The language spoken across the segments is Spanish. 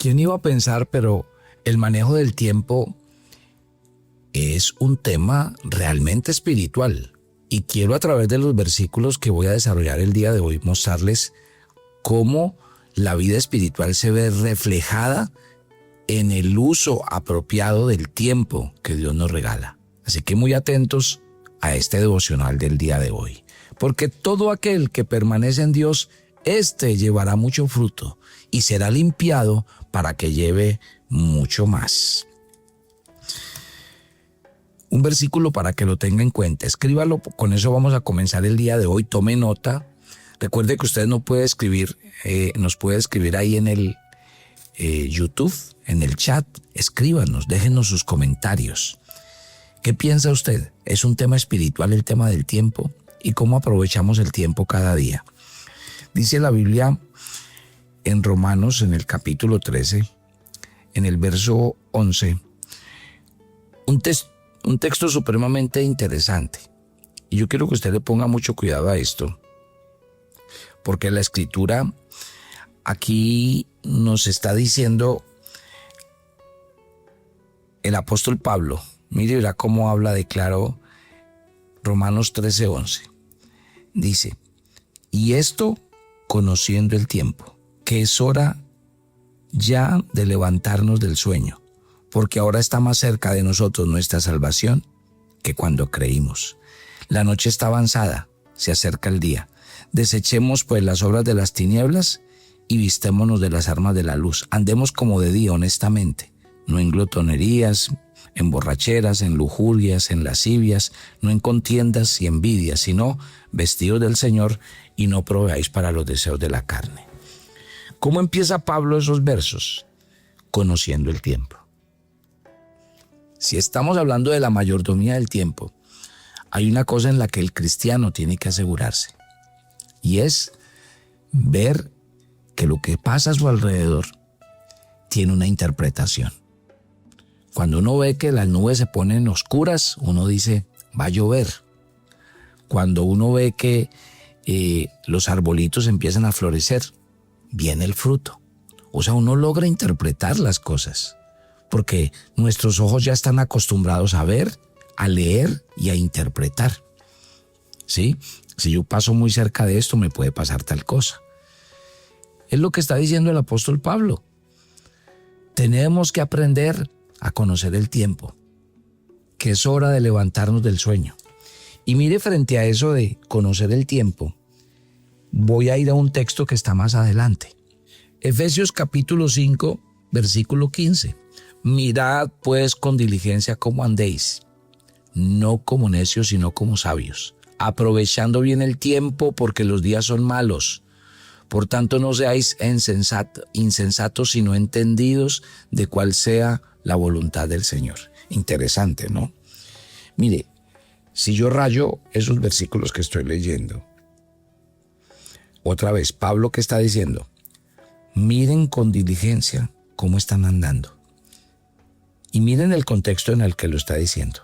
¿Quién iba a pensar? Pero el manejo del tiempo es un tema realmente espiritual. Y quiero, a través de los versículos que voy a desarrollar el día de hoy, mostrarles cómo la vida espiritual se ve reflejada en el uso apropiado del tiempo que Dios nos regala. Así que muy atentos a este devocional del día de hoy. Porque todo aquel que permanece en Dios, éste llevará mucho fruto y será limpiado para que lleve mucho más. Un versículo para que lo tenga en cuenta. Escríbalo, con eso vamos a comenzar el día de hoy. Tome nota. Recuerde que usted nos puede escribir ahí en el YouTube, en el chat. Escríbanos, déjenos sus comentarios. ¿Qué piensa usted? ¿Es un tema espiritual el tema del tiempo? ¿Y cómo aprovechamos el tiempo cada día? Dice la Biblia en Romanos, en el capítulo 13, en el verso 11, un texto supremamente interesante. Y yo quiero que usted le ponga mucho cuidado a esto, porque la Escritura aquí nos está diciendo el apóstol Pablo. Mire, verá cómo habla de claro Romanos 13:11. Dice, y esto conociendo el tiempo, que es hora ya de levantarnos del sueño, porque ahora está más cerca de nosotros nuestra salvación que cuando creímos. La noche está avanzada, se acerca el día. Desechemos pues las obras de las tinieblas y vistémonos de las armas de la luz. Andemos como de día honestamente, no en glotonerías, en borracheras, en lujurias, en lascivias, no en contiendas y envidias, sino vestidos del Señor y no proveáis para los deseos de la carne. ¿Cómo empieza Pablo esos versos? Conociendo el tiempo. Si estamos hablando de la mayordomía del tiempo, hay una cosa en la que el cristiano tiene que asegurarse, y es ver que lo que pasa a su alrededor tiene una interpretación. Cuando uno ve que las nubes se ponen oscuras, uno dice, va a llover. Cuando uno ve que los arbolitos empiezan a florecer, viene el fruto. O sea, uno logra interpretar las cosas, porque nuestros ojos ya están acostumbrados a ver, a leer y a interpretar. ¿Sí? Si yo paso muy cerca de esto, me puede pasar tal cosa. Es lo que está diciendo el apóstol Pablo. Tenemos que aprender a conocer el tiempo, que es hora de levantarnos del sueño. Y mire, frente a eso de conocer el tiempo, voy a ir a un texto que está más adelante. Efesios capítulo 5, versículo 15. Mirad pues con diligencia cómo andéis, no como necios, sino como sabios, aprovechando bien el tiempo, porque los días son malos. Por tanto, no seáis insensatos, sino entendidos de cuál sea la voluntad del Señor. Interesante, ¿no? Mire, si yo rayo esos versículos que estoy leyendo, otra vez, Pablo, ¿qué está diciendo? Miren con diligencia cómo están andando. Y miren el contexto en el que lo está diciendo.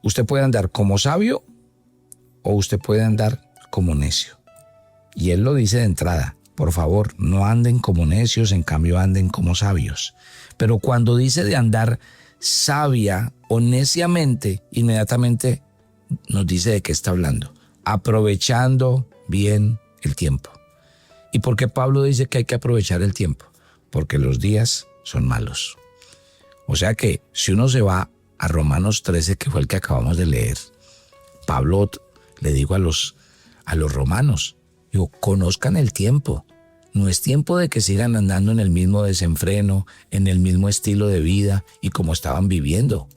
Usted puede andar como sabio o usted puede andar como necio. Y él lo dice de entrada, por favor, no anden como necios, en cambio anden como sabios. Pero cuando dice de andar sabia o neciamente, inmediatamente nos dice de qué está hablando. Aprovechando bien el tiempo. ¿Y por qué Pablo dice que hay que aprovechar el tiempo? Porque los días son malos. O sea que si uno se va a Romanos 13, que fue el que acabamos de leer, Pablo le dijo a los romanos, digo, conozcan el tiempo. No es tiempo de que sigan andando en el mismo desenfreno, en el mismo estilo de vida y como estaban viviendo.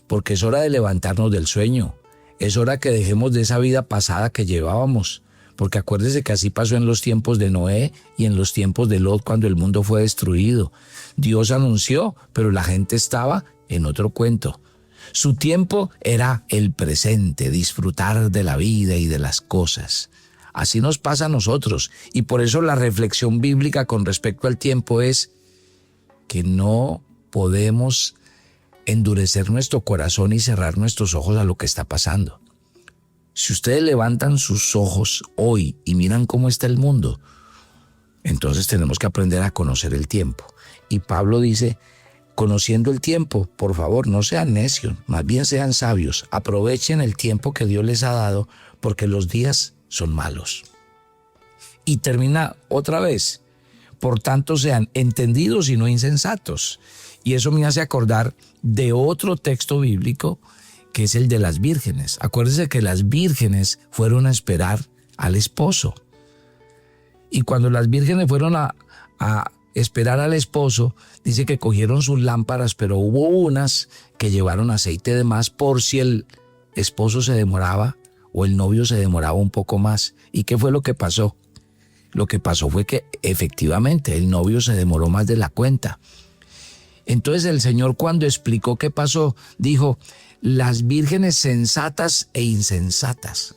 Porque es hora de levantarnos del sueño. Es hora que dejemos de esa vida pasada que llevábamos. Porque acuérdese que así pasó en los tiempos de Noé y en los tiempos de Lot cuando el mundo fue destruido. Dios anunció, pero la gente estaba en otro cuento. Su tiempo era el presente, disfrutar de la vida y de las cosas. Así nos pasa a nosotros, y por eso la reflexión bíblica con respecto al tiempo es que no podemos endurecer nuestro corazón y cerrar nuestros ojos a lo que está pasando. Si ustedes levantan sus ojos hoy y miran cómo está el mundo, Entonces tenemos que aprender a conocer el tiempo. Y Pablo dice, conociendo el tiempo, por favor, no sean necios, más bien sean sabios. Aprovechen el tiempo que Dios les ha dado, porque los días son malos. Y termina otra vez, por tanto sean entendidos y no insensatos. Y eso me hace acordar de otro texto bíblico, que es el de las vírgenes. Acuérdense que las vírgenes fueron a esperar al esposo. Y cuando las vírgenes fueron a esperar al esposo, dice que cogieron sus lámparas, pero hubo unas que llevaron aceite de más por si el esposo se demoraba o el novio se demoraba un poco más. ¿Y qué fue lo que pasó? Lo que pasó fue que efectivamente el novio se demoró más de la cuenta. Entonces el Señor, cuando explicó qué pasó, dijo, las vírgenes sensatas e insensatas.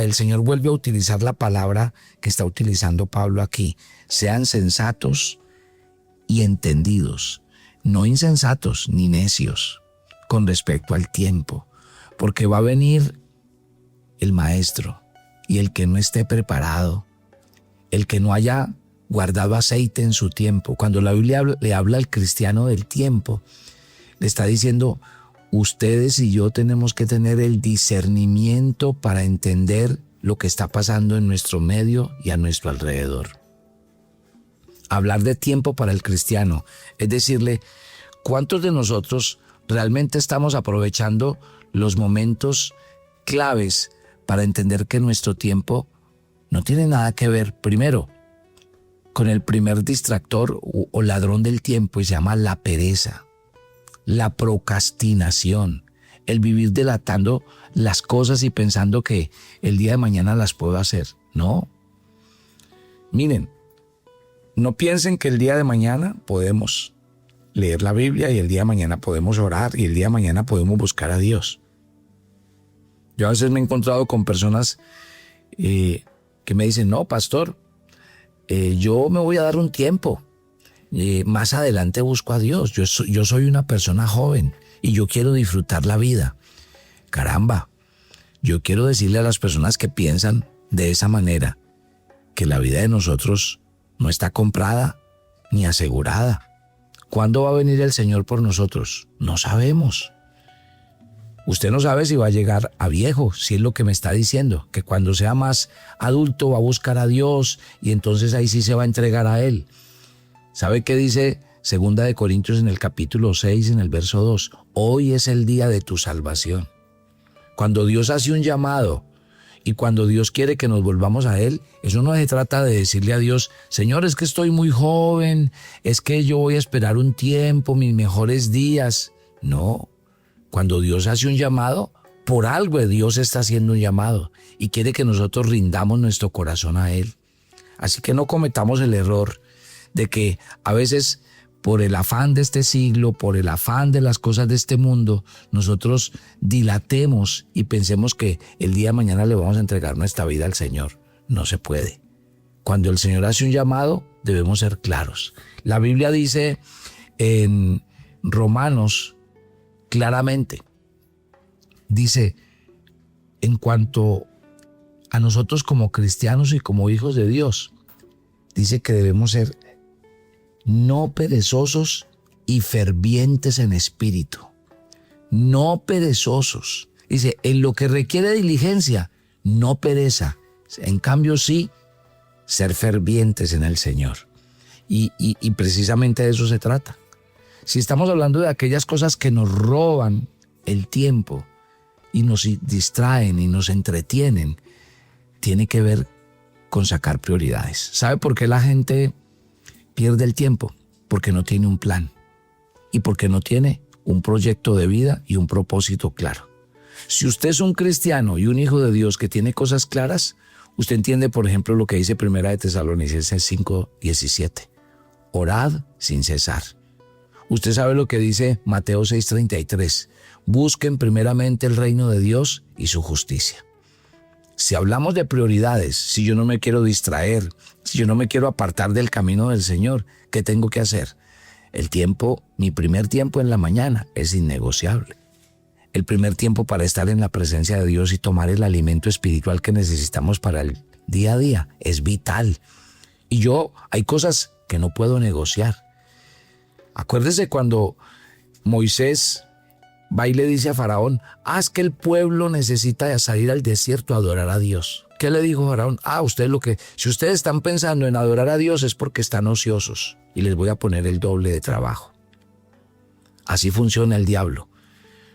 El Señor vuelve a utilizar la palabra que está utilizando Pablo aquí. Sean sensatos y entendidos, no insensatos ni necios con respecto al tiempo, porque va a venir el maestro, y el que no esté preparado, el que no haya guardado aceite en su tiempo. Cuando la Biblia le habla al cristiano del tiempo, le está diciendo, ustedes y yo tenemos que tener el discernimiento para entender lo que está pasando en nuestro medio y a nuestro alrededor. Hablar de tiempo para el cristiano es decirle, ¿cuántos de nosotros realmente estamos aprovechando los momentos claves para entender que nuestro tiempo no tiene nada que ver, primero, con el primer distractor o ladrón del tiempo, y se llama la pereza, la procrastinación, el vivir dilatando las cosas y pensando que el día de mañana las puedo hacer? No. Miren, no piensen que el día de mañana podemos leer la Biblia y el día de mañana podemos orar y el día de mañana podemos buscar a Dios. Yo a veces me he encontrado con personas que me dicen, no, pastor, yo me voy a dar un tiempo. Más adelante busco a Dios. Yo soy una persona joven y yo quiero disfrutar la vida. Caramba, yo quiero decirle a las personas que piensan de esa manera que la vida de nosotros no está comprada ni asegurada. ¿Cuándo va a venir el Señor por nosotros? No sabemos. Usted no sabe si va a llegar a viejo, si es lo que me está diciendo, que cuando sea más adulto va a buscar a Dios y entonces ahí sí se va a entregar a Él. ¿Sabe qué dice 2 Corintios en el capítulo 6, en el verso 2? Hoy es el día de tu salvación. Cuando Dios hace un llamado y cuando Dios quiere que nos volvamos a Él, eso no se trata de decirle a Dios, Señor, es que estoy muy joven, es que yo voy a esperar un tiempo, mis mejores días. No. Cuando Dios hace un llamado, por algo Dios está haciendo un llamado y quiere que nosotros rindamos nuestro corazón a Él. Así que no cometamos el error de que a veces por el afán de este siglo, por el afán de las cosas de este mundo, nosotros dilatemos y pensemos que el día de mañana le vamos a entregar nuestra vida al Señor. No se puede. Cuando el Señor hace un llamado, debemos ser claros. La Biblia dice en Romanos, claramente, dice, en cuanto a nosotros como cristianos y como hijos de Dios, dice que debemos ser no perezosos y fervientes en espíritu. No perezosos. Dice, en lo que requiere diligencia, no pereza. En cambio, sí, ser fervientes en el Señor. Y precisamente de eso se trata. Si estamos hablando de aquellas cosas que nos roban el tiempo y nos distraen y nos entretienen, tiene que ver con sacar prioridades. ¿Sabe por qué la gente pierde el tiempo? Porque no tiene un plan y porque no tiene un proyecto de vida y un propósito claro. Si usted es un cristiano y un hijo de Dios que tiene cosas claras, usted entiende, por ejemplo, lo que dice 1 Tesalonicenses 5:17. Orad sin cesar. Usted sabe lo que dice Mateo 6:33. Busquen primeramente el reino de Dios y su justicia. Si hablamos de prioridades, si yo no me quiero distraer, si yo no me quiero apartar del camino del Señor, ¿qué tengo que hacer? El tiempo, mi primer tiempo en la mañana es innegociable. El primer tiempo para estar en la presencia de Dios y tomar el alimento espiritual que necesitamos para el día a día es vital. Y hay cosas que no puedo negociar. Acuérdese cuando Moisés va y le dice a Faraón, es que el pueblo necesita salir al desierto a adorar a Dios. ¿Qué le dijo Faraón? Si ustedes están pensando en adorar a Dios es porque están ociosos y les voy a poner el doble de trabajo. Así funciona el diablo.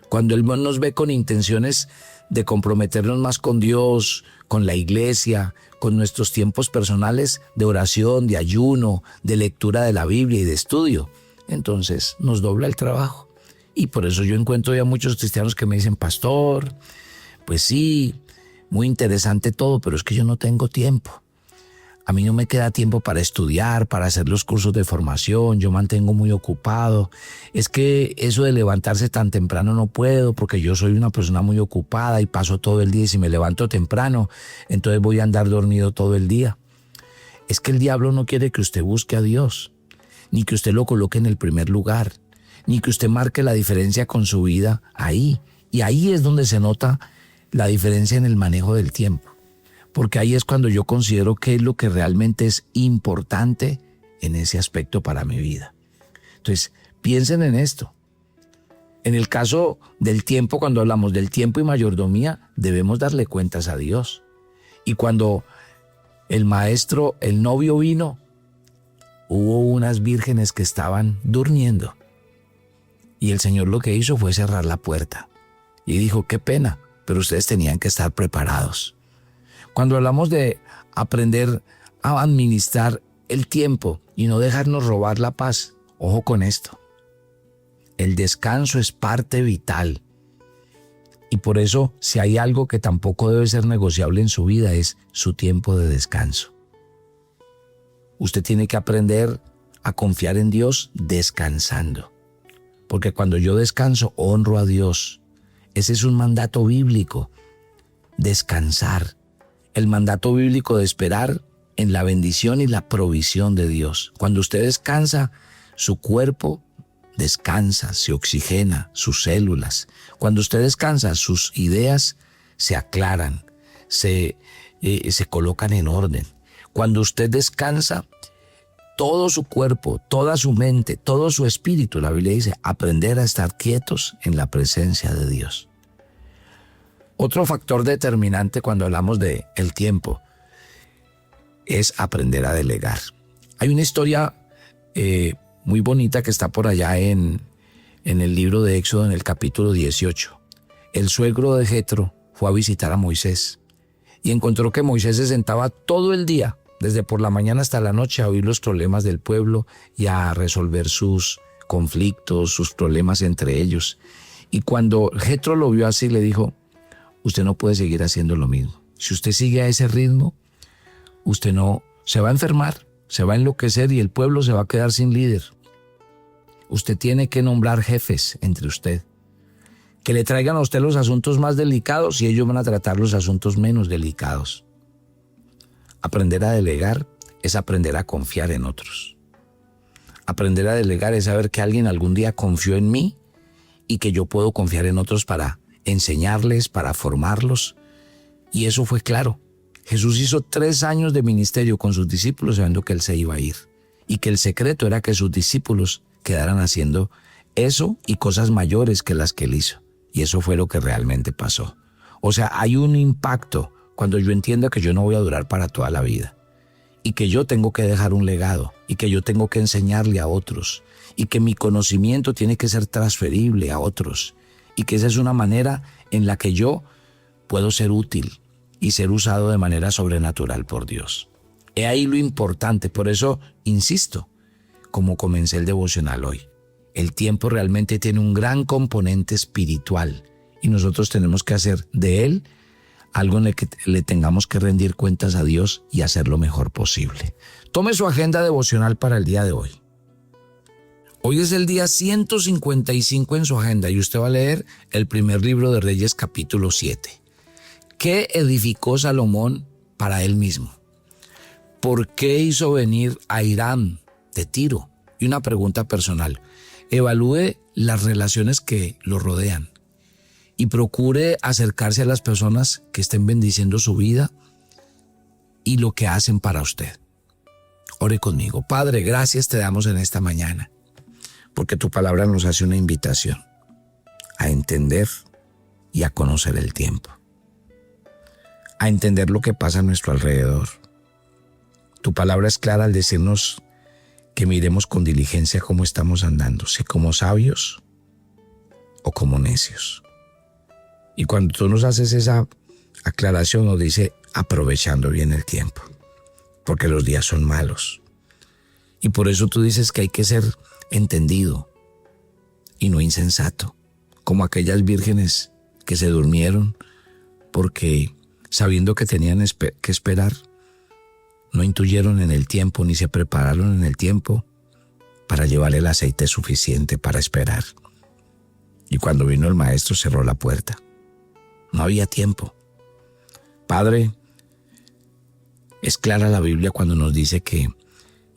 Cuando él nos ve con intenciones de comprometernos más con Dios, con la iglesia, con nuestros tiempos personales de oración, de ayuno, de lectura de la Biblia y de estudio, entonces nos dobla el trabajo. Y por eso yo encuentro ya muchos cristianos que me dicen, pastor, pues sí, muy interesante todo, pero es que yo no tengo tiempo. A mí no me queda tiempo para estudiar, para hacer los cursos de formación, yo mantengo muy ocupado. Es que eso de levantarse tan temprano no puedo porque yo soy una persona muy ocupada y paso todo el día y si me levanto temprano, entonces voy a andar dormido todo el día. Es que el diablo no quiere que usted busque a Dios, ni que usted lo coloque en el primer lugar, ni que usted marque la diferencia con su vida ahí. Y ahí es donde se nota la diferencia en el manejo del tiempo. Porque ahí es cuando yo considero qué es lo que realmente es importante en ese aspecto para mi vida. Entonces, piensen en esto. En el caso del tiempo, cuando hablamos del tiempo y mayordomía, debemos darle cuentas a Dios. Y cuando el novio vino, hubo unas vírgenes que estaban durmiendo. Y el Señor lo que hizo fue cerrar la puerta. Y dijo, qué pena, pero ustedes tenían que estar preparados. Cuando hablamos de aprender a administrar el tiempo y no dejarnos robar la paz, ojo con esto. El descanso es parte vital. Y por eso, si hay algo que tampoco debe ser negociable en su vida, es su tiempo de descanso. Usted tiene que aprender a confiar en Dios descansando. Porque cuando yo descanso, honro a Dios. Ese es un mandato bíblico. Descansar. El mandato bíblico de esperar en la bendición y la provisión de Dios. Cuando usted descansa, su cuerpo descansa, se oxigena, sus células. Cuando usted descansa, sus ideas se aclaran, se colocan en orden. Cuando usted descansa, todo su cuerpo, toda su mente, todo su espíritu, la Biblia dice, aprender a estar quietos en la presencia de Dios. Otro factor determinante cuando hablamos de el tiempo es aprender a delegar. Hay una historia muy bonita que está por allá en el libro de Éxodo, en el capítulo 18. El suegro de Jetro fue a visitar a Moisés y encontró que Moisés se sentaba todo el día, desde por la mañana hasta la noche, a oír los problemas del pueblo y a resolver sus conflictos, sus problemas entre ellos. Y cuando Jetro lo vio así, le dijo, usted no puede seguir haciendo lo mismo. Si usted sigue a ese ritmo, usted no se va a enfermar, se va a enloquecer y el pueblo se va a quedar sin líder. Usted tiene que nombrar jefes entre usted, que le traigan a usted los asuntos más delicados y ellos van a tratar los asuntos menos delicados. Aprender a delegar es aprender a confiar en otros. Aprender a delegar es saber que alguien algún día confió en mí y que yo puedo confiar en otros para enseñarles, para formarlos. Y eso fue claro. Jesús hizo 3 años de ministerio con sus discípulos sabiendo que Él se iba a ir. Y que el secreto era que sus discípulos quedaran haciendo eso y cosas mayores que las que Él hizo. Y eso fue lo que realmente pasó. O sea, hay un impacto cuando yo entiendo que yo no voy a durar para toda la vida. Y que yo tengo que dejar un legado. Y que yo tengo que enseñarle a otros. Y que mi conocimiento tiene que ser transferible a otros. Y que esa es una manera en la que yo puedo ser útil y ser usado de manera sobrenatural por Dios. He ahí lo importante, por eso insisto, como comencé el devocional hoy. El tiempo realmente tiene un gran componente espiritual y nosotros tenemos que hacer de él algo en el que le tengamos que rendir cuentas a Dios y hacer lo mejor posible. Tome su agenda devocional para el día de hoy. Hoy es el día 155 en su agenda y usted va a leer el primer libro de Reyes, capítulo 7. ¿Qué edificó Salomón para él mismo? ¿Por qué hizo venir a Hiram de Tiro? Y una pregunta personal. Evalúe las relaciones que lo rodean y procure acercarse a las personas que estén bendiciendo su vida y lo que hacen para usted. Ore conmigo. Padre, gracias te damos en esta mañana, porque tu palabra nos hace una invitación a entender y a conocer el tiempo, a entender lo que pasa a nuestro alrededor. Tu palabra es clara al decirnos que miremos con diligencia cómo estamos andando, si como sabios o como necios. Y cuando tú nos haces esa aclaración, nos dice aprovechando bien el tiempo, porque los días son malos. Y por eso tú dices que hay que ser entendido y no insensato, como aquellas vírgenes que se durmieron porque sabiendo que tenían que esperar, no intuyeron en el tiempo ni se prepararon en el tiempo para llevar el aceite suficiente para esperar. Y cuando vino el maestro cerró la puerta. No había tiempo. Padre, es clara la Biblia cuando nos dice que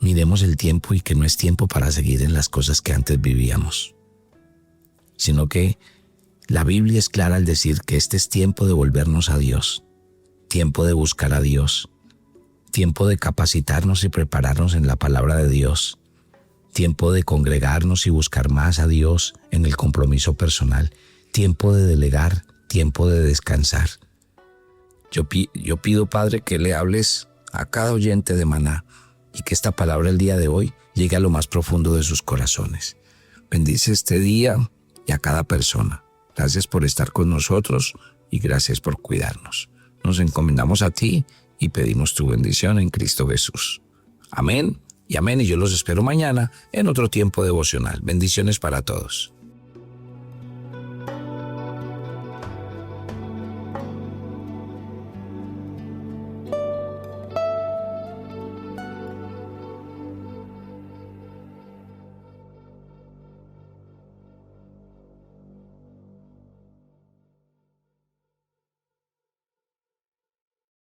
miremos el tiempo y que no es tiempo para seguir en las cosas que antes vivíamos, sino que la Biblia es clara al decir que este es tiempo de volvernos a Dios, tiempo de buscar a Dios, tiempo de capacitarnos y prepararnos en la palabra de Dios, tiempo de congregarnos y buscar más a Dios en el compromiso personal, tiempo de delegar, tiempo de descansar. Yo pido, Padre, que le hables a cada oyente de Maná y que esta palabra el día de hoy llegue a lo más profundo de sus corazones. Bendice este día y a cada persona. Gracias por estar con nosotros y gracias por cuidarnos. Nos encomendamos a ti y pedimos tu bendición en Cristo Jesús. Amén y amén. Y yo los espero mañana en otro tiempo devocional. Bendiciones para todos.